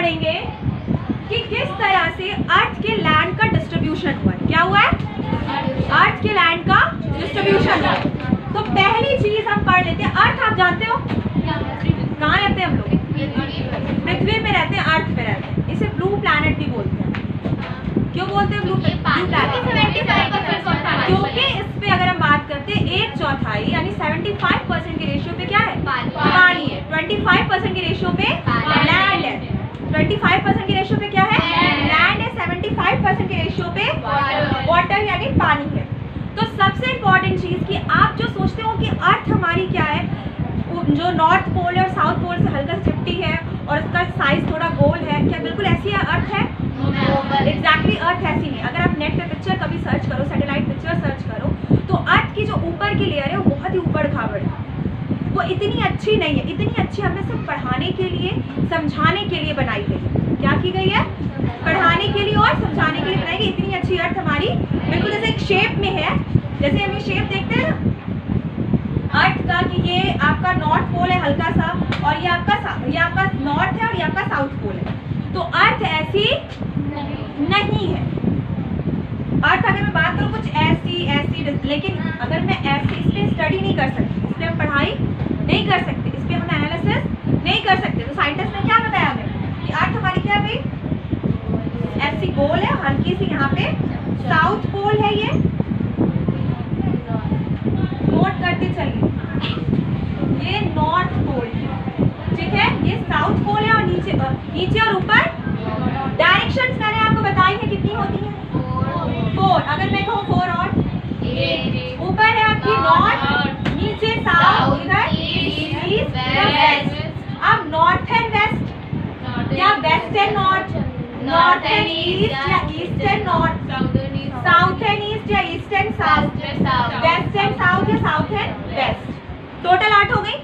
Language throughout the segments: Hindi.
पढ़ेंगे कि किस तरह से अर्थ के लैंड का डिस्ट्रीब्यूशन हुआ है। क्या हुआ है? अर्थ के लैंड का डिस्ट्रीब्यूशन हुआ है। तो पहली चीज हम पढ़ लेते हैं, अर्थ आप जानते हो कहाँ रहते हैं हम लोग? पृथ्वी में रहते हैं, अर्थ पे रहते हैं। इसे ब्लू प्लैनेट भी बोलते हैं। क्यों बोलते हैं ब्लू प्लैनेट? क्योंकि इस पे अगर हम बात करते हैं 1/4 यानी 75% के रेशियो पे क्या है? पानी है। 25% के रेशियो पे लैंड है। 25% के रेशियो पे क्या है? लैंड है। 75% के रेशियो पे वाटर यानी पानी है। तो सबसे इम्पोर्टेंट चीज कि आप जो सोचते हो कि अर्थ हमारी क्या है, जो नॉर्थ पोल और साउथ पोल से हल्का चिपटी है और उसका साइज थोड़ा गोल है, क्या बिल्कुल ऐसी अर्थ है? एग्जैक्टली अर्थ ऐसी नहीं। अगर आप नेट पे पिक्चर कभी सर्च करो, सैटेलाइट पिक्चर सर्च करो, तो अर्थ की जो ऊपर की लेयर है वो बहुत ही ऊबड़ खाबड़ है, वो इतनी अच्छी नहीं है। इतनी अच्छी हमने सिर्फ पढ़ाने के लिए, समझाने के लिए बनाई गई है। क्या की गई है? पढ़ाने के लिए और समझाने के लिए बनाई गई। इतनी अच्छी अर्थ हमारी बिल्कुल जैसे एक शेप में है, जैसे हम ये शेप देखते हैं ना अर्थ का, कि ये आपका नॉर्थ पोल है हल्का सा, और ये आपका नॉर्थ है और ये आपका साउथ पोल है। तो अर्थ ऐसी नहीं है। अर्थ अगर मैं बात करूँ कुछ ऐसी, लेकिन अगर मैं ऐसी इस पर स्टडी नहीं कर सकती, इस पर हम पढ़ाई नहीं कर सकते, इस पर हम एनालिसिस नहीं कर सकते। तो साइंटिस्ट ने क्या बताया हमें कि अर्थ हमारी क्या है भाई? ऐसी गोल है, हल्की सी यहाँ पे साउथ पोल है। ये नोट करते चलिए, ये नॉर्थ पोल, ठीक है, ये साउथ पोल है, और नीचे और ऊपर डायरेक्शंस मैंने आपको बताई है कितनी होती है? 4। अगर मैं कहूँ 4 और ऊपर है आपकी नॉर्थ, नीचे साउथ, इधर ईस्ट वेस्ट। अब नॉर्थ एंड वेस्ट या west and north, north and east या east and north, south and east या east and south, west and south या साउथ एंड वेस्ट। टोटल 8 हो गई,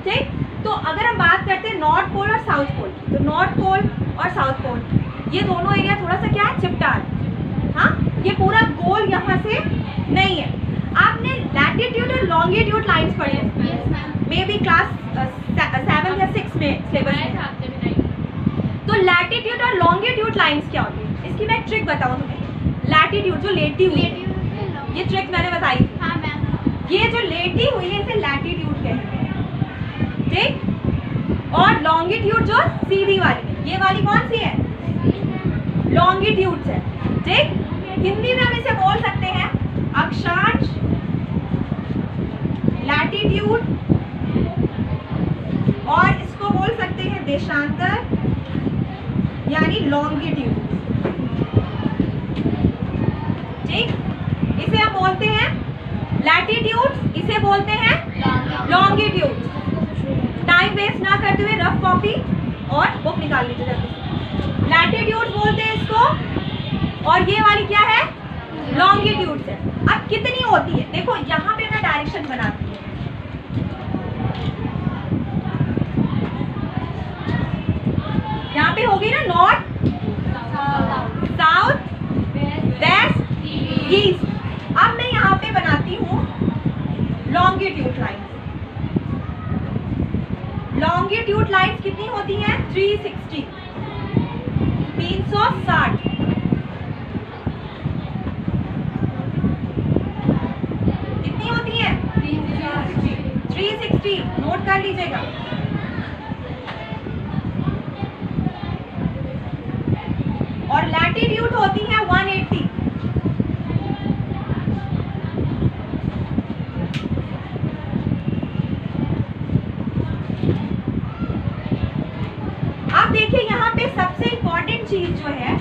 ठीक। तो अगर हम बात करते हैं नॉर्थ पोल और साउथ पोल, तो नॉर्थ पोल और साउथ पोल ये दोनों एरिया थोड़ा सा क्या है? चिपटा है। हाँ, ये पूरा गोल यहाँ से नहीं है। आपने लैटिट्यूड और लॉन्गिट्यूड लाइंस पढ़ी है, मे बी क्लास 7 या 6 में सिलेबस में। तो लैटिट्यूड और लॉन्गिट्यूड लाइंस क्या होती है? इसकी मैं ट्रिक बताऊँ तुम्हें। लैटिट्यूड जो लेटी हुई है, ये ट्रिक मैंने बताई थी। ये जो लेटी हुई है इसे लैटिट्यूड कहते हैं, ठीक। और लॉन्गिट्यूड जो सीधी वाली है, ये वाली कौन सी है? लॉन्गिट्यूड है, ठीक। हिंदी में हम इसे बोल सकते हैं अक्षांश, लैटिट्यूड, और इसको बोल सकते हैं देशांतर यानी लॉन्गिट्यूड, ठीक। इसे हम बोलते हैं लैटिट्यूड, इसे बोलते हैं लॉन्गिट्यूड। टाइम वेस्ट ना करते हुए रफ कॉपी और बुक निकाल लीजिए जल्दी। लैटिट्यूड बोलते हैं इसको, और ये वाली क्या है? लॉन्गिट्यूड है। अब कितनी होती है? देखो यहाँ पे मैं डायरेक्शन बनाती हूँ, यहाँ पे होगी ना नॉर्थ, साउथ, वेस्ट, ईस्ट। अब मैं यहाँ पे बनाती हूँ लॉन्गिट्यूड लाइन। लॉन्गिट्यूड लाइन्स कितनी होती हैं? 360, 360। कितनी होती है? 360। नोट कर लीजिएगा। और लैटिट्यूड होती है 180। अब देखिए यहाँ पे सबसे इंपॉर्टेंट चीज जो है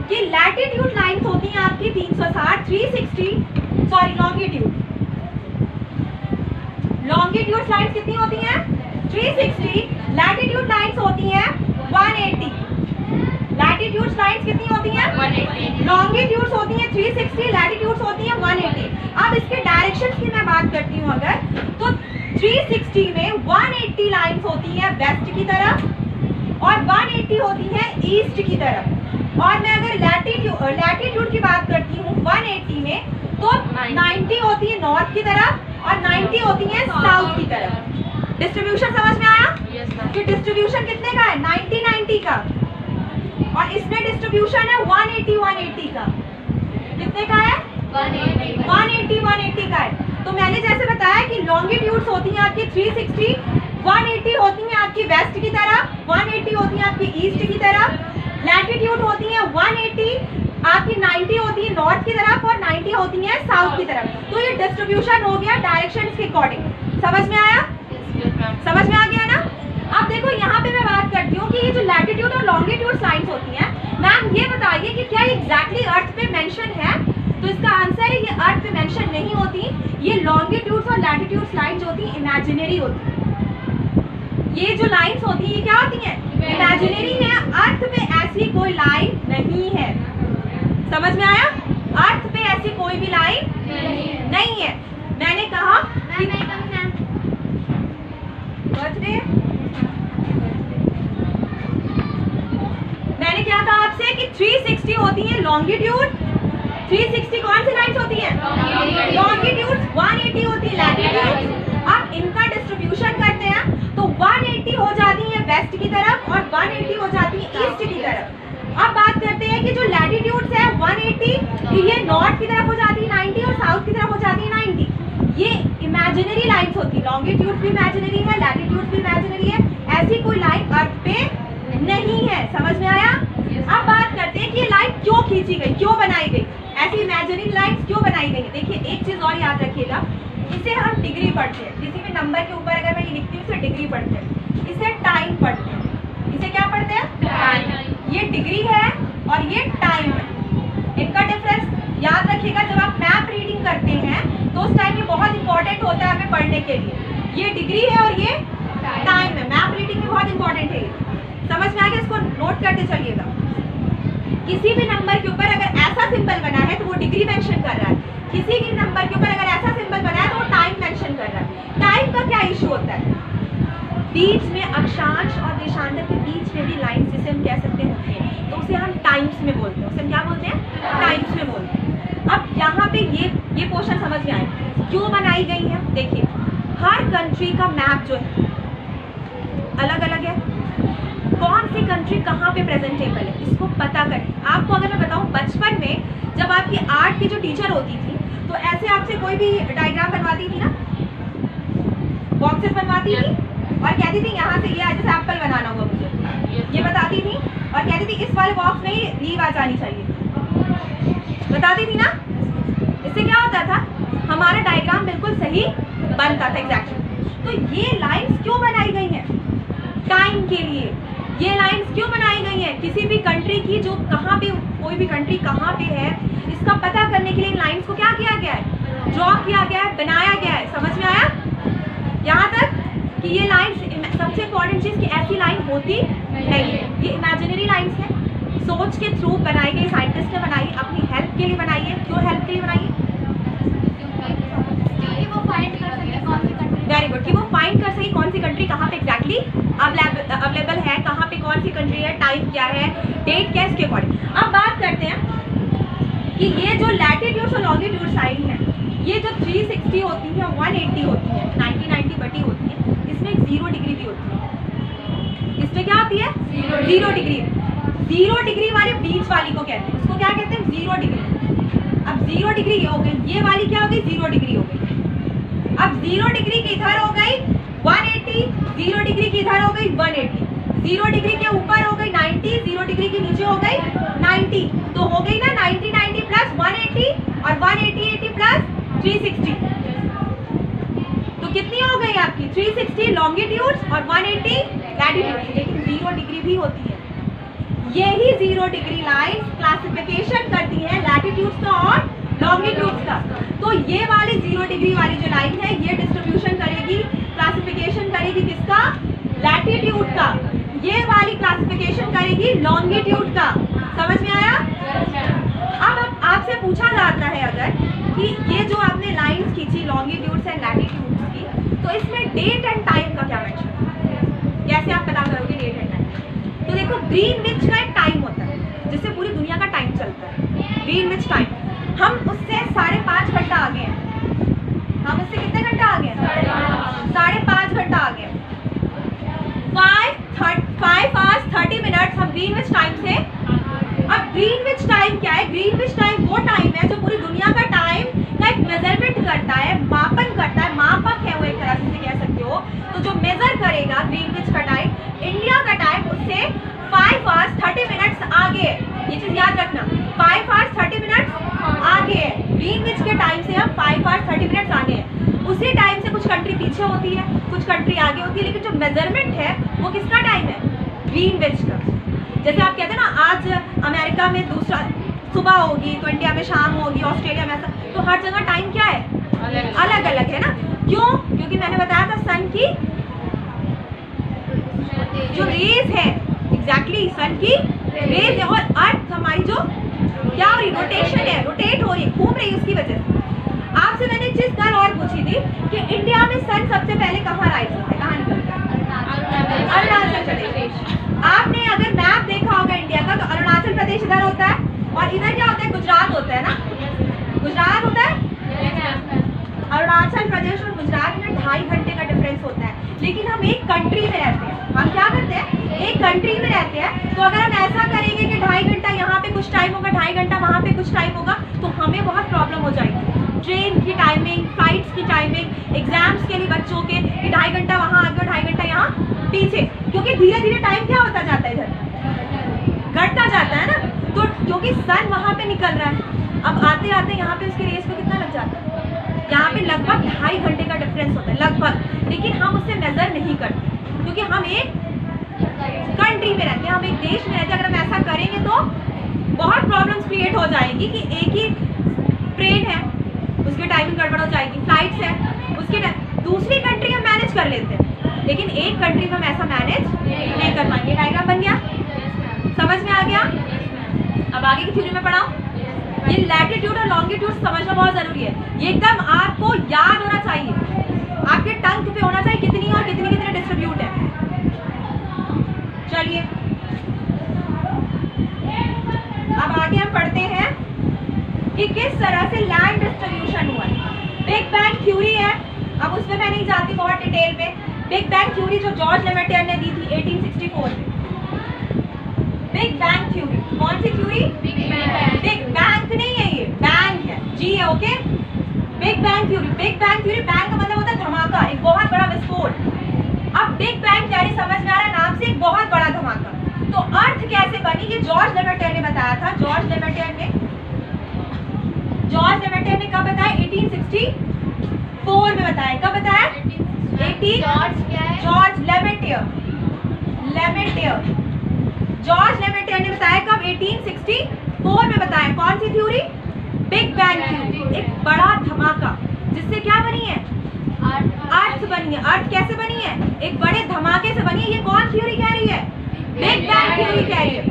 कि लैटिट्यूड लाइन्स होती हैं आपकी 360, 360, सॉरी लॉन्गिट्यूड। लॉन्गिट्यूड लाइन्स कितनी होती हैं? 360। लैटिट्यूड लाइन्स होती हैं 180। लैटिट्यूड लाइन्स कितनी होती हैं? 180। लॉन्गिट्यूड्स होती हैं 360, लैटिट्यूड्स होती हैं 180। अब इसके डायरेक्शंस की मैं बात करती हूँ अगर, तो 360 में 180 लाइन्स होती हैं वेस्ट की तरफ और 180 होती हैं ईस्ट की तरफ। और मैं अगर लैटिट्यूड की बात करती हूँ 180 में, तो 90 होती है नॉर्थ की तरफ और 90 होती है साउथ की तरफ। डिस्ट्रीब्यूशन समझ में आया? कि डिस्ट्रीब्यूशन कितने का है? 90-90 का, और इसमें डिस्ट्रीब्यूशन है 180-180 का। कितने का है? 180-180 का है। तो मैंने जैसे बताया कि लॉन्गिट्यूड्स होती हैं आपकी 360, 180 होती हैं आपकी वेस्ट की तरफ, 180 होती हैं आपकी ईस्ट की तरफ, लैटिट्यूड होती है 180, आपकी 90 होती है नॉर्थ की तरफ और 90 होती है साउथ की तरफ। तो ये डिस्ट्रीब्यूशन हो गया डायरेक्शन के अकॉर्डिंग। समझ में आया? समझ में आ गया ना? अब देखो यहाँ पे मैं बात करती हूँ कि ये जो लैटिट्यूड और लॉन्गिट्यूड लाइंस होती हैं, मैम ये बताइए कि क्या एग्जैक्टली अर्थ पे मेंशन है? तो इसका आंसर है ये अर्थ पे मेंशन नहीं होती। ये लॉन्गिट्यूड्स और लैटिट्यूड्स लाइंस होती है इमेजिनरी होती है। ये जो लाइंस होती है ये क्या होती हैं? इमेजिनरी है। अर्थ पे ऐसी कोई लाइन नहीं है। समझ में आया? अर्थ पे ऐसी कोई भी लाइन नहीं है। मैंने कहा बर्थडे, मैंने क्या कहा आपसे कि 360 होती है लॉन्गिट्यूड, 360 कौन सी लाइन्स होती हैं? लॉन्गिट्यूड, 180 होती है लैटिट्यूड। अब इनका डिस्ट्रीब्यूशन करते हैं तो 180 हो जाती है वेस्ट की तरफ और 180 हो जाती है ईस्ट की तरफ। अब बात करते हैं कि जो लैटिट्यूड्स है 180, ये नॉर्थ की तरफ हो जाती है 90 और साउथ की तरफ हो जाती है 90। ये इमेजिनरी लाइन्स होती है। लॉन्गिट्यूड भी इमेजिनरी है, लैटिट्यूड भी इमेजिनरी है। ऐसी कोई लाइन अर्थ पे नहीं है। समझ में आया? अब बात करते हैं कि ये लाइन क्यों खींची गई, क्यों बनाई गई, ऐसी इमेजिनरी लाइन्स क्यों बनाई गई। देखिए एक चीज और याद रखिएगा, इसे हम डिग्री पढ़ते हैं। किसी भी नंबर के ऊपर अगर मैं ये लिखती हूँ इसे डिग्री पढ़ते हैं, इसे टाइम पढ़ते हैं। इसे क्या पढ़ते हैं? टाइम। ये डिग्री है और ये टाइम है। इनका डिफरेंस याद रखिएगा। जब आप मैप रीडिंग करते हैं तो उस टाइम ये बहुत इंपॉर्टेंट होता है हमें पढ़ने के लिए। ये डिग्री है और ये टाइम है। मैप रीडिंग में बहुत इंपॉर्टेंट है। समझ में आ गया? इसको नोट करते चलिएगा। किसी भी नंबर के ऊपर अगर ऐसा सिंबल बना है तो वो डिग्री मेंशन कर रहा है। किसी भी नंबर के ऊपर अगर ऐसा सिंबल बना है तो वो टाइम मेंशन कर रहा है। टाइम का क्या इशू होता है? बीच में अक्षांश और देशांतर के बीच में भी लाइन जिसे हम कह सकते हैं तो उसे हम टाइम्स में बोलते हैं। उसे हम क्या बोलते हैं? टाइम्स में बोलते हैं। अब यहाँ पे ये पोर्शन समझ में आए क्यों बनाई गई है। देखिए हर कंट्री का मैप जो है अलग अलग है। कौन सी कंट्री कहाँ पे प्रेजेंटेबल है इसको पता करें। आपको अगर मैं बताऊँ बचपन में जब आपकी आर्ट की जो टीचर होती थी तो ऐसे आपसे कोई भी डायग्राम बनवाती थी ना, बॉक्सेस बनवाती थी और कहती थी यहाँ से ये आज जैसे एप्पल बनाना होगा मुझे, ये बताती थी और कहती थी इस वाले बॉक्स में ही लीव आ जानी चाहिए, बताती थी ना। इससे क्या होता था? हमारा डायग्राम बिल्कुल सही बनता था एग्जैक्टली। तो ये लाइंस क्यों बनाई गई हैं? टाइम के लिए। ये लाइंस क्यों बनाई गई हैं? किसी भी कंट्री की जो कहाँ पे, कोई भी कंट्री कहाँ पे है इसका पता करने के लिए इन लाइंस को क्या किया गया है? ड्रॉ किया गया है, बनाया गया है। समझ में आया? यहाँ तक कि ये लाइंस सबसे इम्पोर्टेंट चीज़ कि ऐसी लाइन होती नहीं है। ये इमेजिनरी लाइंस है, सोच के थ्रू बनाई गई, साइंटिस्ट ने बनाई, अपनी हेल्प के लिए बनाई है। क्यों हेल्प के लिए बनाई है? वेरी गुड, कि वो फाइंड कर सके कौन सी कंट्री कहाँ पे एग्जैक्टली अवेलेबल है, कहाँ पे कौन सी कंट्री है, टाइम क्या है, डेट क्या है, इसके अकॉर्डिंग। अब बात करते हैं कि ये जो लैटिट्यूड्स और लॉन्गिट्यूड्स लाइन है, ये जो 360 होती है, 180 होती है, 90-90 बटी होती है, इसमें 0 डिग्री भी होती है। इसमें क्या होती है? 0 डिग्री। 0 डिग्री वाले बीच वाली को कहते हैं, उसको क्या कहते हैं? 0 डिग्री। अब 0 डिग्री ये हो गई, ये वाली क्या हो गई? 0 डिग्री हो गई। अब 0 डिग्री की इधर हो गई 180, 0 डिग्री की इधर हो गई 180, 0 डिग्री के ऊपर हो गई 90, 0 डिग्री के नीचे हो गई 90। तो हो गई ना 90-90 प्लस 180 और 180-80 प्लस 360। तो कितनी हो गई आपकी? 360 लॉन्गिट्यूड्स और 180 लैटिट्यूड्स। लेकिन 0 डिग्री भी होती है। यही 0 डिग्री लाइन क्लासिफिकेशन करती है लैटिट्यूड्स का और लॉन्गिट्यूड्स का। तो ये वाली 0 डिग्री वाली जो लाइन है ये डिस्ट्रीब्यूशन करेगी, क्लासिफिकेशन करेगी किसका? लैटिट्यूड का। ये वाली क्लासिफिकेशन करेगी लॉन्गिट्यूड का। समझ में आया? अब आपसे पूछा जाता है अगर कि ये जो आपने लाइंस खींची लॉन्गिट्यूड्स एंड लैटिट्यूड्स की, तो इसमें डेट एंड टाइम का क्या मेंशन है? कैसे आप पता करोगे डेट एंड टाइम? तो देखो ग्रीनविच का एक टाइम होता है जिससे पूरी दुनिया का टाइम चलता है। ग्रीनविच टाइम हम उससे 5.5 घंटा आगे हैं। हम उससे कितने घंटा आगे हैं? 5.5 घंटा आगे हैं। 5 hours 30 minutes हम ग्रीनविच टाइम से। अब ग्रीनविच टाइम क्या है? ग्रीनविच टाइम वो टाइम है जो पूरी दुनिया का टाइम का एक मेजरमेंट करता है, मापन करता है, मापक है वो एक तरह से कह सकते हो। तो जो मेजर करेगा ग्रीनविच का टाइम, इंडिया का टाइम उससे 5 hours 30 minutes आगे है। ये चीज याद रखना, 5 hours 30 minutes आगे है। ग्रीनविच के टाइम से हम 5 hours 30 minutes आगे हैं। उसी टाइम से कुछ कंट्री पीछे होती है, कुछ कंट्री आगे होती है, लेकिन जो मेजरमेंट है वो किसका टाइम है? ग्रीनविच का। जैसे आप कहते हैं ना, आज अमेरिका में दूसरा सुबह होगी, तो इंडिया में शाम होगी, ऑस्ट्रेलिया में ऐसा, तो हर जगह टाइम क्या है? अलग अलग है ना। क्यों? क्योंकि मैंने बताया था सन की जो रेज है, एग्जैक्टली सन की रेज है, और अर्थ हमारी जो क्या हो रही, रोटेशन है, रोटेट हो रही है, घूम रही है, उसकी वजह से। आपसे मैंने एक चीज कल और पूछी थी कि इंडिया में सन सबसे पहले कहाँ राइज होता है, कहाँ निकलता है? अरुणाचल प्रदेश। आपने अगर मैप देखा होगा इंडिया का, तो अरुणाचल प्रदेश इधर होता है और इधर क्या होता है? गुजरात होता है ना, गुजरात होता है। अरुणाचल प्रदेश और गुजरात में 2.5 घंटे का डिफरेंस होता है, लेकिन हम एक कंट्री में रहते हैं। हम क्या करते हैं? एक कंट्री में रहते हैं। तो अगर हम ऐसा करेंगे कि 2.5 घंटा यहाँ पे कुछ टाइम होगा, 2.5 घंटा वहाँ पे कुछ टाइम होगा, तो हमें बहुत प्रॉब्लम हो जाएगी। ट्रेन की टाइमिंग, फ्लाइट्स की टाइमिंग, एग्जाम्स के लिए बच्चों के, कि 2.5 घंटा वहाँ आगे, 2.5 घंटा यहाँ पीछे, क्योंकि धीरे धीरे टाइम क्या होता जाता है, इधर घटता जाता है ना। तो क्योंकि सन वहाँ पे निकल रहा है, अब आते आते यहाँ पे उसके रेस को कितना लग जाता है? यहाँ पे लगभग 2.5 घंटे का डिफरेंस होता है, लगभग। लेकिन हम उससे मेजर नहीं करते, क्योंकि हम एक कंट्री में रहते हैं, हम एक देश में रहते हैं। अगर हम ऐसा करेंगे तो बहुत प्रॉब्लम्स क्रिएट हो जाएगी कि एक ही ट्रेन है, उसकी टाइमिंग गड़बड़ हो जाएगी, फ्लाइट्स है, उसके दूसरी कंट्री हम मैनेज कर लेते हैं, लेकिन एक कंट्री में हम ऐसा मैनेज नहीं कर पाएंगे। डायग्राम बन गया? समझ में आ गया? अब आगे की थ्योरी में पढ़ाओ। ये लैटिट्यूड और लॉन्गिट्यूड समझना बहुत जरूरी है, ये एकदम आपको याद होना चाहिए, आपके टंग पे होना चाहिए कितनी और कितनी कितने डिस्ट्रीब्यूट है। चलिए अब आगे हम पढ़ते हैं कि किस तरह से लैंड डिस्ट्रीब्यूशन हुआ है। बिग बैंग थ्योरी है, अब उसमें मैं नहीं जाती बहुत डिटेल में। बिग बैंग थ्योरी जो जॉर्ज लेमेटियर ने दी थी 1864 में। बिग बैंग थ्योरी, कौन सी थ्योरी? बिग बैंग नहीं है, ये बैंग है, जी है, okay. Big bang theory, big bang theory, bang का मतलब होता है धमाका, एक बहुत बड़ा विस्फोट। अब बिग बैंग थ्योरी समझ में आ रहा है नाम से, एक बहुत बड़ा धमाका। तो अर्थ कैसे बनी, ये जॉर्ज लेमेटियर ने बताया था। जॉर्ज लेमेटियर ने कब बताया? 1864 में बताया। कब बताया? जॉर्ज लेमेटियर जॉर्ज लेमेटियर ने बताया कब? 1864 में बताया। कौन सी थ्योरी? बिग बैंग थ्योरी, एक बड़ा धमाका, जिससे क्या बनी है? अर्थ बनी है। अर्थ कैसे बनी है? एक बड़े धमाके से बनी है। ये कौन थ्योरी कह रही है? बिग बैंग थ्योरी कह रही है।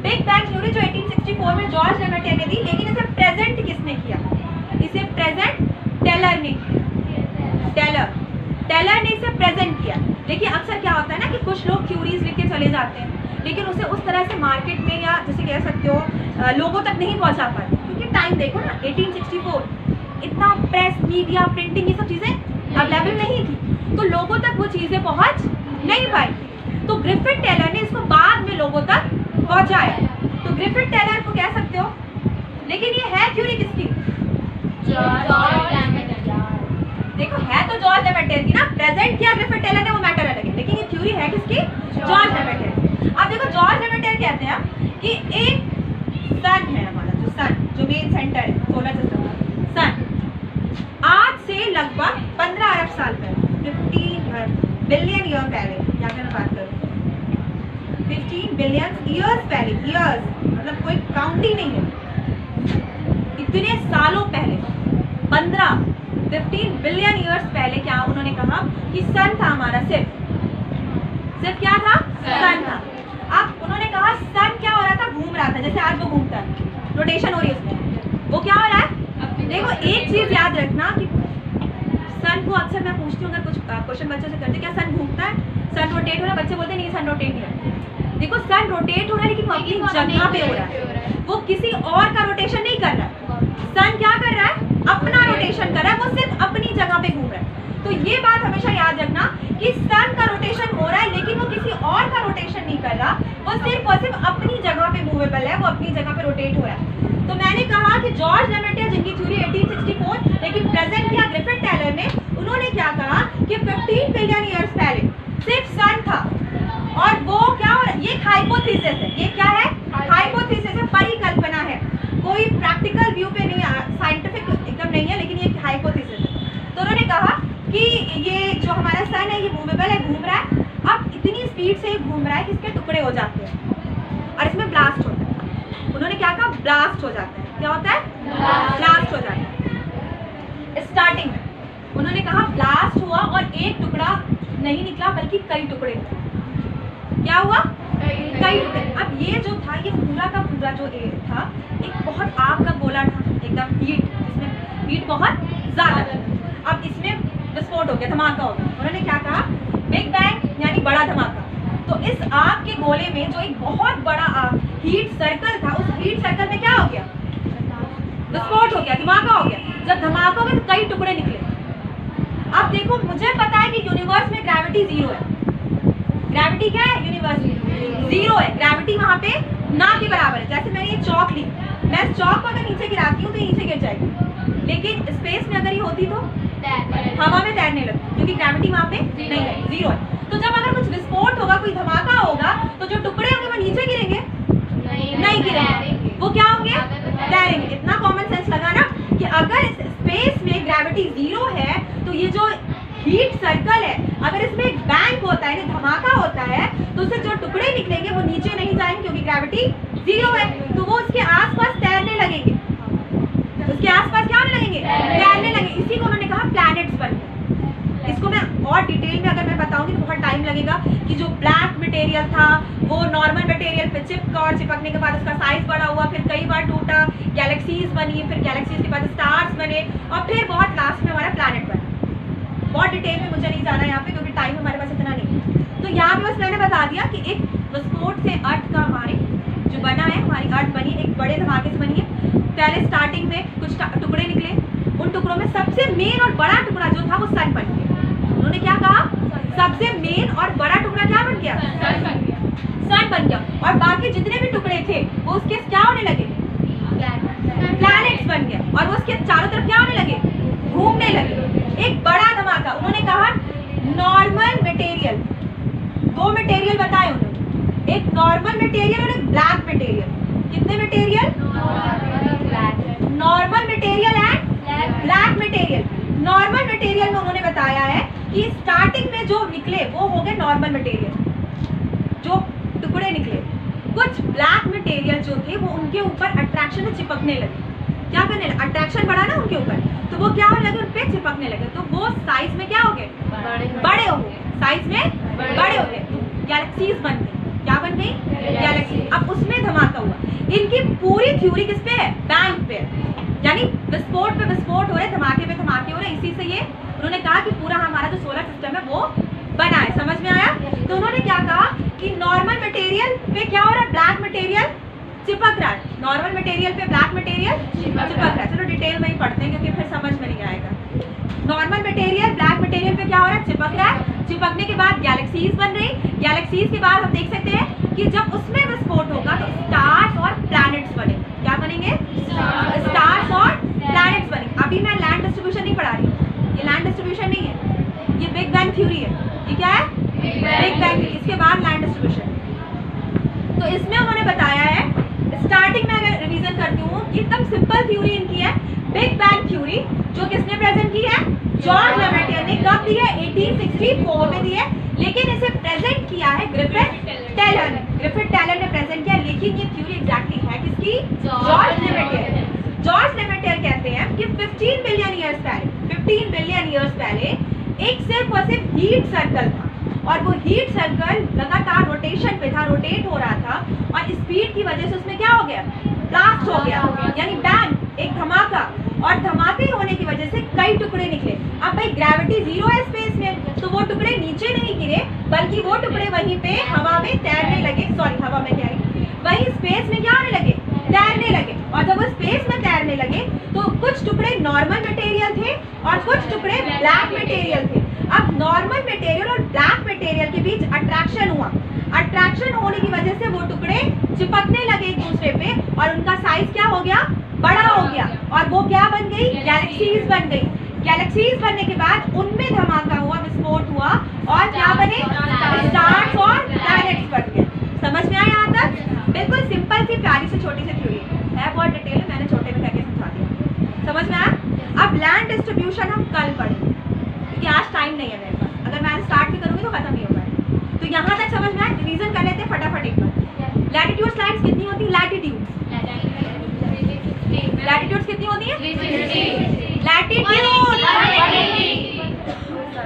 बिग बैंग थ्योरी जो 1864 में जॉर्ज लेमेटियर ने दी, लेकिन इसे प्रेजेंट किसने किया? इसे प्रेजेंट टेलर ने किया। टेलर ने इसे प्रेजेंट किया। देखिए अक्सर क्या होता है ना कि कुछ लोग थ्योरीज लिख के चले जाते हैं, लेकिन उसे उस तरह से मार्केट में या जैसे कह सकते हो लोगों तक नहीं पहुंचा पाते, क्योंकि टाइम देखो ना, 1864 इतना प्रेस, मीडिया, प्रिंटिंग, ये सब चीजें अवेलेबल नहीं थी, तो लोगों तक वो चीजें पहुंच नहीं पाई। तो ग्रिफिथ टेलर ने इसको बाद में लोगों तक पहुंचाया। तो ग्रिफिथ टेलर को कह सकते हो, लेकिन ये है थ्योरी किसकी? देखो है तो जॉर्ज लेमेटियर की ना, प्रेजेंट किया ग्रिफिथ टेलर ने, वो मैटर अलग है, लेकिन ये थ्योरी है किसकी? जॉर्ज लेमेटियर। अब देखो जॉर्ज लेमेटियर कहते हैं कि एक सन है हमारा, जो मेन सेंटर है सोलर सिस्टम का, सन आज से लगभग 15 अरब साल पहले, 15 बिलियन ईयर पहले, क्या कहना बात करूँ, 15 बिलियन ईयर्स पहले, ईयर्स मतलब कोई काउंटिंग नहीं है, इतने सालों पहले, 15 बिलियन ईयर्स पहले क्या उन्होंने कहा कि सन था हमारा, सिर्फ क्या था? सन था। अब उन्होंने कहा सन क्या हो रहा था? घूम रहा था, जैसे आज वो घूमता है, रोटेशन हो रही है उसमें, वो क्या हो रहा है? देखो एक चीज याद रखना कि सन को अक्सर मैं पूछती हूँ, अगर कुछ क्वेश्चन बच्चों से करते, क्या सन घूमता है, सन रोटेट हो रहा है? बच्चे बोलते नहीं सन रोटेट नहीं है। देखो सन रोटेट हो रहा है, लेकिन वो अपनी जगह पे हो रहा है, वो किसी और का रोटेशन नहीं कर रहा है। सन क्या कर रहा है? अपना रोटेशन कर रहा है, वो सिर्फ अपनी जगह पे घूम रहा है। तो ये बात हमेशा याद रखना कि सन का रोटेशन हो रहा है लेकिन वो किसी और का रोटेशन नहीं कर रहा, वो सिर्फ और सिर्फ अपनी जगह पे मूवेबल है, वो अपनी जगह पे रोटेट हो रहा है। तो मैंने कहा कि जॉर्ज लेमेटियर जिनकी थ्योरी 1864 लेकिन प्रेजेंट किया ग्रिफिथ टेलर ने, उन्होंने क्या कहा कि 15 बिलियन ईयर्स पहले सिर्फ सन था और वो क्या, और ये हाइपोथेसिस है, ये क्या है, हाइपोथेसिस है, परिकल्पना है, कोई प्रैक्टिकल व्यू पे नहीं, साइंटिफिक एकदम नहीं है, लेकिन ये हाइपोथेसिस है। तो उन्होंने कहा कि ये जो हमारा सन है ये मूवेबल है, घूम रहा है, अब इतनी स्पीड से घूम रहा है कि इसके टुकड़े हो जाते हैं और इसमें ब्लास्ट होता है। उन्होंने क्या कहा, ब्लास्ट हो जाता है। क्या होता है, ब्लास्ट हो जाता है। स्टार्टिंग में उन्होंने कहा ब्लास्ट हुआ और एक टुकड़ा नहीं निकला बल्कि कई टुकड़े हुए। क्या हुआ, कई टुकड़े। अब ये जो था, ये पूरा का पूरा जो एयर था एक बहुत आग का गोला था, एकदम हीट, जिसमें हीट बहुत ज्यादा था। अब इसमें विस्फोट हो गया, धमाका हो गया। उन्होंने क्या कहा, बिग बैंग यानी बड़ा धमाका। तो इस आग के गोले में जो एक बहुत बड़ा हीट सर्कल था, उस हीट सर्कल में क्या हो गया, विस्फोट हो गया, धमाका हो गया। जब धमाका हो गया तो कई टुकड़े निकले। अब देखो, मुझे पता है कि यूनिवर्स में ग्रेविटी जीरो है। ग्रेविटी क्या है, यूनिवर्स में जीरो है, ग्रेविटी वहां पे ना के बराबर है। जैसे मैंने ये चौक ली, मैं इस चौक को अगर नीचे गिराती हूँ तो ये नीचे गिर जाएगी, लेकिन स्पेस में अगर ये होती तो हवा में तैरने लगती, क्योंकि ग्रेविटी वहां पे नहीं है, जीरो है। तो जब अगर कुछ विस्फोट होगा, कोई धमाका होगा, तो जो टुकड़े होंगे वो नीचे गिरेंगे, नहीं गिरेंगे, वो क्या होंगे, तैरेंगे। इतना कॉमन सेंस लगा ना कि अगर स्पेस में ग्रेविटी जीरो है तो ये जो हीट सर्कल है, अगर इसमें एक बैंग होता है, धमाका होता है, तो उससे जो टुकड़े निकलेंगे वो नीचे नहीं जाएंगे क्योंकि ग्रेविटी जीरो है, तो वो उसके आसपास तैरने लगेंगे, उसके आसपास क्या होने लगेंगे, तैरने लगेंगे। इसी को उन्होंने कहा प्लैनेट्स बनते हैं। इसको मैं और डिटेल में अगर मैं बताऊंगी तो बहुत टाइम लगेगा कि जो ब्लैक मटेरियल था वो नॉर्मल मटेरियल पे चिपका और चिपकने के बाद उसका साइज बड़ा हुआ, फिर कई बार टूटा, गैलेक्सीज बनी, फिर गैलेक्सीज के बाद स्टार्स बने और फिर बहुत लास्ट में हमारा प्लैनेट बना। बहुत डिटेल में मुझे नहीं जाना यहाँ पे क्योंकि टाइम हमारे पास इतना नहीं है। तो यहाँ पे बस मैंने बता दिया कि एक विस्फोट से अर्थ का हमारे जो बना है, हमारी अर्थ बनी एक बड़े धमाके से बनी है। पहले स्टार्टिंग में कुछ टुकड़े निकले, उन टुकड़ों में सबसे मेन और बड़ा टुकड़ा जो था वो सन बन गया। उन्होंने क्या कहा, सबसे मेन और बड़ा टुकड़ा क्या बन गया, सन बन गया, और बाकी जितने भी टुकड़े थे वो उसके क्या होने लगे, प्लैनेट्स बन गया, और वो उसके चारों तरफ क्या होने लगे, घूमने लगे। एक बड़ा धमाका। उन्होंने कहा नॉर्मल मटेरियल, दो मटेरियल बताए उन्होंने, एक नॉर्मल मटेरियल और एक ब्लैक मटेरियल। कितने material, normal material and black material. Normal material में उन्होंने बताया है कि स्टार्टिंग में जो निकले वो हो गए नॉर्मल मटेरियल, जो टुकड़े निकले। कुछ ब्लैक मटेरियल जो थे वो उनके ऊपर अट्रैक्शन से चिपकने लगे। क्या करने लगे, अट्रैक्शन बढ़ा ना उनके ऊपर, तो वो क्या होने लगे, उन पे चिपकने लगे, तो वो साइज में क्या हो गए, बड़े हो गए, साइज में बड़े हो गए, गैलेक्सीज बन गई। क्या बन गई, गैलेक्सी। अब उसमें धमाका हुआ। इनकी पूरी थ्योरी किस पे है, बैंग पे, यानी विस्फोट पे विस्फोट हो रहे, धमाके पे धमाके हो रहे। इसी से ये उन्होंने कहा कि पूरा हमारा जो सोलर सिस्टम है वो बना है। समझ में आया। तो उन्होंने क्या कहा कि नॉर्मल मटेरियल पे क्या हो रहा है, ब्लैक मटेरियल चिपक रहा है, नॉर्मल मटेरियल पे ब्लैक मटेरियल चिपक रहा है। चलो डिटेल में ही पढ़ते हैं क्योंकि फिर समझ में नहीं आएगा। नॉर्मल मटेरियल ब्लैक मटेरियल पे क्या हो रहा है, चिपक रहा है, चिपकने के बाद गैलेक्सीज बन रही। गैलेक्सीज के बाद हम देख सकते हैं कि जब उसमें विस्फोट होगा तो स्टार्स और प्लैनेट्स बनेंगे। क्या बनेंगे, स्टार्स और प्लैनेट्स बनेंगे। अभी मैं लैंड डिस्ट्रीब्यूशन नहीं पढ़ा रही, ये लैंड डिस्ट्रीब्यूशन नहीं है, ये बिग बैंग थ्योरी है। ये क्या है, बिग बैंग। इसके बाद लैंड डिस्ट्रीब्यूशन। तो इसमें उन्होंने बताया है, स्टार्टिंग में अगर रिवीजन करती हूँ, एकदम सिंपल थ्योरी इनकी है, बिग बैंग थ्योरी, जो किसने प्रेजेंट की है, जॉर्ज लेमेटियर ने। कब दी है, 1864 में दी है, लेकिन इसे प्रेजेंट किया है ग्रिफिथ टेलर ने। ग्रिफिथ टेलर ने प्रेजेंट किया, लेकिन ये थ्योरी एग्जैक्टली है किसकी, जॉर्ज लेमेटियर। जॉर्ज लेमेटियर कहते हैं कि 15 बिलियन ईयर्स पहले, 15 बिलियन ईयर्स पहले एक सिर्फ और सिर्फ हीट सर्कल था, और वो हीट सर्कल लगातार रोटेशन पे था, रोटेट हो रहा था, और स्पीड की वजह से उसमें क्या हो गया, ब्लास्ट हो गया, यानी बैंग, एक धमाका। और धमाके होने की वजह से कई टुकड़े निकले। अब भाई ग्रेविटी जीरो है स्पेस में, तो वो टुकड़े नीचे नहीं गिरे, बल्कि वो टुकड़े वहीं पे हवा में तैरने लगे। सॉरी, हवा में कह रही, वहीं स्पेस में क्या होने लगे, तैरने लगे। और जब वो स्पेस में तैरने लगे तो कुछ टुकड़े नॉर्मल मटेरियल थे और कुछ टुकड़े ब्लैक मटेरियल थे। अब नॉर्मल मटेरियल और ब्लैक मटेरियल के बीच अट्रैक्शन हुआ। अट्रैक्शन होने की वजह से वो टुकड़े चिपकने लगे एक दूसरे पे और उनका साइज क्या हो गया, बड़ा हो गया, और वो क्या बन गई, गैलेक्सीज बन गई। गैलेक्सीज बनने के बाद उनमें धमाका हुआ, विस्फोट हुआ और क्या बने, स्टार्स और प्लैनेट्स बन गए। समझ में आया यहाँ तक? बिल्कुल सिंपल सी प्यारी सी छोटी सी थ्योरी है, बहुत डिटेल है, मैंने छोटे में करके समझा दिया। समझ में आया? अब लैंड डिस्ट्रीब्यूशन हम कल पढ़ेंगे क्योंकि आज टाइम नहीं है मेरे पास। अगर मैं स्टार्ट भी करूँगी तो खत्म ही होगा। तो यहाँ तक समझ में आया? रिवीजन कर लेते हैं फटाफट एक बार। लैटिट्यूड लाइन्स कितनी होती है? लैटिट्यूड कितनी होती है? लैटिट्यूड,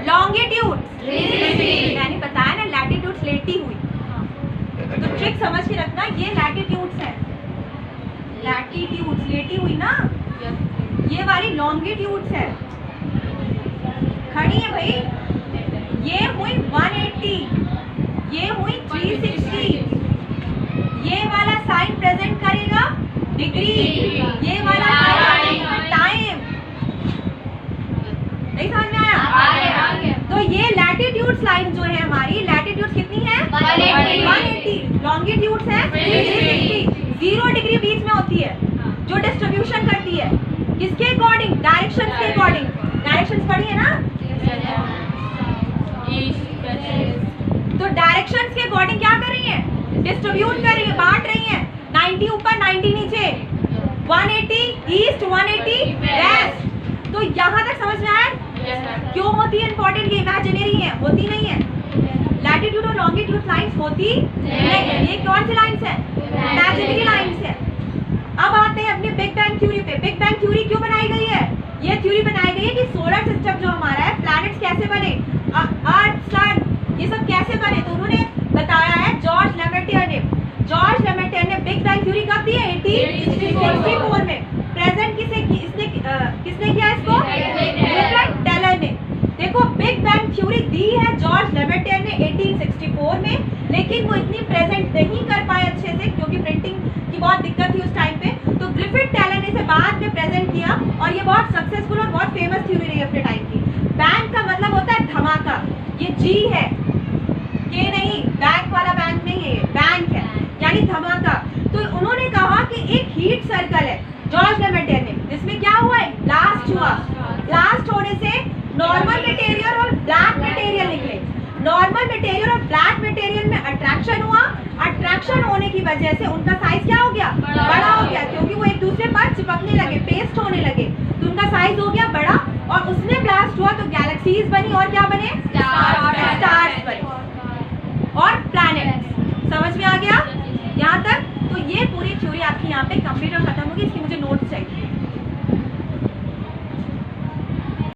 लॉन्गिट्यूड, मैंने बताया ना, लैटिट्यूड लेटी हुई। तो ट्रिक समझ के रखना, ये लैटिट्यूड्स है, लैटिट्यूड्स लेटी हुई ना, ये वाली लॉन्गिट्यूड्स है, खड़ी है भाई। ये हुई 180, ये हुई 360, ये वाला साइन प्रेजेंट करेगा डिग्री, ये वाला टाइम। नहीं समझ में आया? तो ये लैटिट्यूड्स लाइन जो है हमारी, लैटिट्यूड कितनी है? 180, लॉन्गिट्यूड्स है 360, 0 डिग्री बीच में होती है जो डिस्ट्रीब्यूशन करती है किसके अकॉर्डिंग? डायरेक्शंस के अकॉर्डिंग। डायरेक्शंस पढ़ी है ना? तो डायरेक्शंस के अकॉर्डिंग क्या कर रही है? डिस्ट्रीब्यूट कर रही है, बांट रही है। 90 ऊपर 90 नीचे, 180 ईस्ट 180 वेस्ट। तो यहाँ तक समझ में आया? क्यों होती है इंपॉर्टेंट? ये इमेजिनरी है, होती नहीं है। लैटिट्यूड और लॉन्गिट्यूड लाइंस होती नहीं। ये कौन सी लाइंस है? इमेजिनरी लाइंस है। अब आते हैं अपने बिग बैंग थ्योरी पे। बिग बैंग थ्योरी क्यों बनाई गई है? ये थ्योरी बनाई गई है कि सोलर सिस्टम जो हमारा है, प्लैनेट्स कैसे बने, अर्थ, सन, ये सब कैसे बने। तो उन्होंने बताया है, जॉर्ज लेमेटियर ने। जॉर्ज लेमेटियर ने बिग बैंग थ्योरी कब दी है? 1864 में। प्रेजेंट किसने किया इसको? ग्रिफिथ टेलर ने। देखो, बिग बैंग थ्योरी दी है जॉर्ज लेमेटियर ने 1864 में, लेकिन वो इतनी प्रेजेंट नहीं कर पाए अच्छे से क्योंकि प्रिंटिंग की बहुत दिक्कत थी उस टाइम पे। तो ग्रिफिथ टेलर ने इसे बाद में प्रेजेंट किया और ये बहुत सक्सेसफुल और बहुत फेमस थ्योरी रही अपने टाइम की। बैंग का मतलब होता है धमाका, ये जी है, ये नहीं, बैंक वाला बैंक नहीं है, बैंक है यानी धमाका। तो उन्होंने कहा कि एक हीट सर्कल है, जॉर्ज लेमेटियर ने, जिसमें क्या हुआ है? ब्लास्ट हुआ। ब्लास्ट होने से नॉर्मल मटेरियल और ब्लैक मटेरियल निकले। नॉर्मल मटेरियल और ब्लैक मटेरियल में अट्रैक्शन हुआ। अट्रैक्शन होने की वजह से उनका साइज क्या हो गया? बड़ा हो गया, क्योंकि वो एक दूसरे पर चिपकने लगे, पेस्ट होने लगे, तो उनका साइज हो गया बड़ा। और उसमें ब्लास्ट हुआ तो गैलेक्सीज बनी और क्या बने? स्टार्स बने और प्लैनेट्स। समझ में आ गया यहाँ तक? तो ये पूरी थ्योरी आपकी यहाँ पे कंप्लीट और खत्म होगी। इसकी मुझे नोट्स चाहिए।